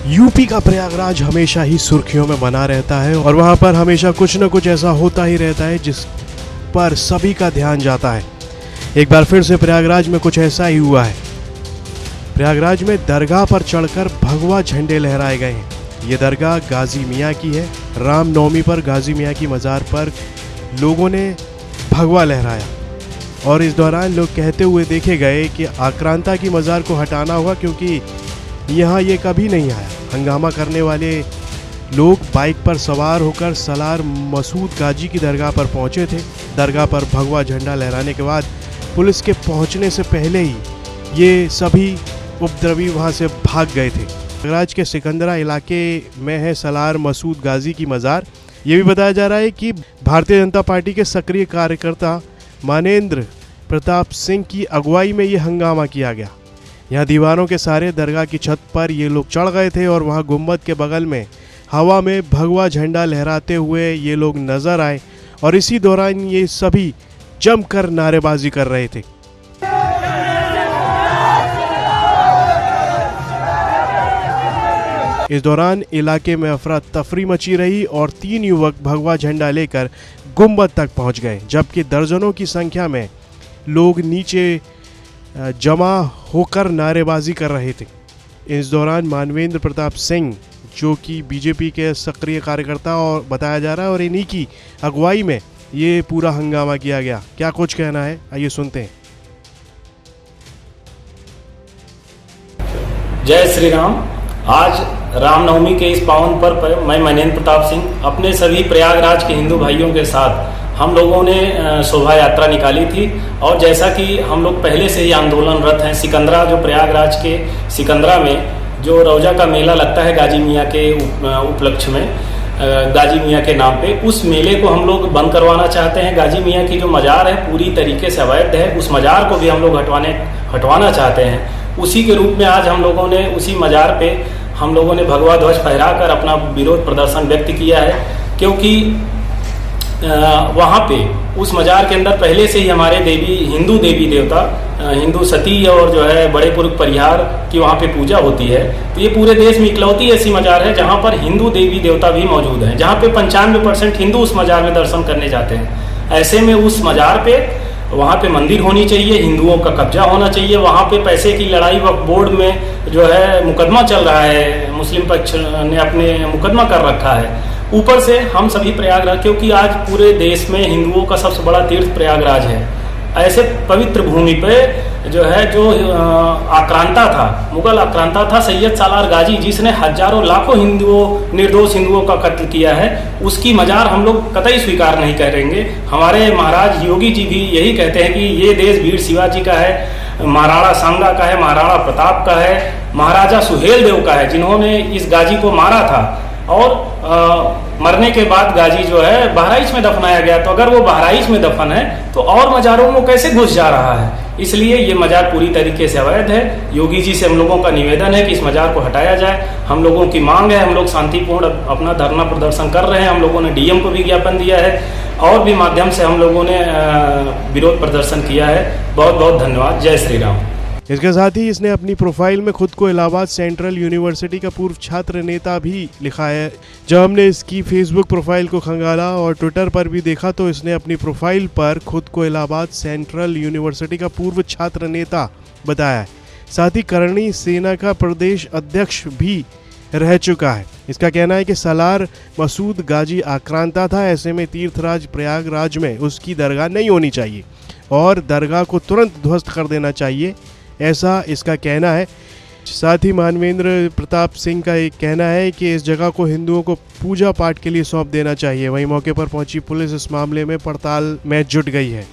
UP का प्रयागराज हमेशा ही सुर्खियों में बना रहता है और वहाँ पर हमेशा कुछ न कुछ ऐसा होता ही रहता है जिस पर सभी का ध्यान जाता है। एक बार फिर से प्रयागराज में कुछ ऐसा ही हुआ है। प्रयागराज में दरगाह पर चढ़कर भगवा झंडे लहराए गए हैं। ये दरगाह गाजी मियाँ की है। रामनवमी पर गाजी मियाँ की मज़ार पर लोगों ने भगवा लहराया और इस दौरान लोग कहते हुए देखे गए कि आक्रांता की मज़ार को हटाना होगा क्योंकि यहाँ ये कभी नहीं आया। हंगामा करने वाले लोग बाइक पर सवार होकर सलार मसूद गाजी की दरगाह पर पहुँचे थे। दरगाह पर भगवा झंडा लहराने के बाद पुलिस के पहुँचने से पहले ही ये सभी उपद्रवी वहाँ से भाग गए थे। प्रयागराज के सिकंदरा इलाके में है सलार मसूद गाजी की मज़ार। ये भी बताया जा रहा है कि भारतीय जनता पार्टी के सक्रिय कार्यकर्ता मानेंद्र प्रताप सिंह की अगुवाई में ये हंगामा किया गया। यहाँ दीवारों के सारे दरगाह की छत पर ये लोग चढ़ गए थे और वहाँ गुम्बद के बगल में हवा में भगवा झंडा लहराते हुए ये लोग नजर आए और इसी दौरान ये सभी जमकर नारेबाजी कर रहे थे। इस दौरान इलाके में अफरा तफरी मची रही और 3 युवक भगवा झंडा लेकर गुम्बद तक पहुंच गए, जबकि दर्जनों की संख्या में लोग नीचे जमा होकर नारेबाजी कर रहे थे। इस दौरान मानवेंद्र प्रताप सिंह जो कि बीजेपी के सक्रिय कार्यकर्ता और बताया जा रहा है और इन्हीं की अगुवाई में ये पूरा हंगामा किया गया। क्या कुछ कहना है, आइए सुनते हैं। जय श्री राम। आज रामनवमी के इस पावन पर्व पर मैं मानेंद्र प्रताप सिंह अपने सभी प्रयागराज के हिंदू भाइयों के साथ हम लोगों ने शोभा यात्रा निकाली थी और जैसा कि हम लोग पहले से ही आंदोलनरत हैं, सिकंदरा जो प्रयागराज के सिकंदरा में जो रोजा का मेला लगता है गाजी मियाँ के उपलक्ष्य में, गाजी मियाँ के नाम पे, उस मेले को हम लोग बंद करवाना चाहते हैं। गाजी मियाँ की जो मज़ार है पूरी तरीके से अवैध है, उस मज़ार को भी हम लोग हटवाना चाहते हैं। उसी के रूप में आज हम लोगों ने उसी मज़ार पे हम लोगों ने भगवा ध्वज फहराकर अपना विरोध प्रदर्शन व्यक्त किया है, क्योंकि वहाँ पे उस मज़ार के अंदर पहले से ही हमारे हिंदू देवी देवता, हिंदू सती और जो है बड़े पुरुष परिहार की वहाँ पे पूजा होती है। तो ये पूरे देश में इकलौती ऐसी मज़ार है जहाँ पर हिंदू देवी देवता भी मौजूद हैं, जहाँ पे 95% हिंदू उस मज़ार में दर्शन करने जाते हैं। ऐसे में उस मज़ार पे वहाँ पे मंदिर होनी चाहिए, हिंदुओं का कब्जा होना चाहिए। वहाँ पे पैसे की लड़ाई वक्फ बोर्ड में जो है मुकदमा चल रहा है, मुस्लिम पक्ष ने अपने मुकदमा कर रखा है। ऊपर से हम सभी प्रयागराज, क्योंकि आज पूरे देश में हिंदुओं का सबसे बड़ा तीर्थ प्रयागराज है, ऐसे पवित्र भूमि पे जो आक्रांता था, मुगल आक्रांता था सैयद सालार गाजी, जिसने हजारों लाखों निर्दोष हिंदुओं का कत्ल किया है, उसकी मज़ार हम लोग कतई स्वीकार नहीं करेंगे। हमारे महाराज योगी जी भी यही कहते हैं कि ये देश वीर शिवाजी का है, महाराणा सांगा का है, महाराणा प्रताप का है, महाराजा सुहेल देव का है, जिन्होंने इस गाजी को मारा था। और मरने के बाद गाजी जो है बहराइच में दफनाया गया। तो अगर वो बहराइच में दफन है तो और मज़ारों में कैसे घुस जा रहा है? इसलिए ये मज़ार पूरी तरीके से अवैध है। योगी जी से हम लोगों का निवेदन है कि इस मज़ार को हटाया जाए। हम लोगों की मांग है, हम लोग शांतिपूर्ण अपना धरना प्रदर्शन कर रहे हैं। हम लोगों ने डीएम को भी ज्ञापन दिया है और भी माध्यम से हम लोगों ने विरोध प्रदर्शन किया है। बहुत बहुत धन्यवाद। जय श्री राम। इसके साथ ही इसने अपनी प्रोफाइल में खुद को इलाहाबाद सेंट्रल यूनिवर्सिटी का पूर्व छात्र नेता भी लिखा है। जब हमने इसकी फेसबुक प्रोफाइल को खंगाला और ट्विटर पर भी देखा तो इसने अपनी प्रोफाइल पर खुद को इलाहाबाद सेंट्रल यूनिवर्सिटी का पूर्व छात्र नेता बताया है। साथ ही करणी सेना का प्रदेश अध्यक्ष भी रह चुका है। इसका कहना है कि सलार मसूद गाजी आक्रांता था, ऐसे में तीर्थराज प्रयागराज में उसकी दरगाह नहीं होनी चाहिए और दरगाह को तुरंत ध्वस्त कर देना चाहिए, ऐसा इसका कहना है। साथ ही मानवेंद्र प्रताप सिंह का एक कहना है कि इस जगह को हिंदुओं को पूजा पाठ के लिए सौंप देना चाहिए। वहीं मौके पर पहुंची पुलिस इस मामले में पड़ताल में जुट गई है।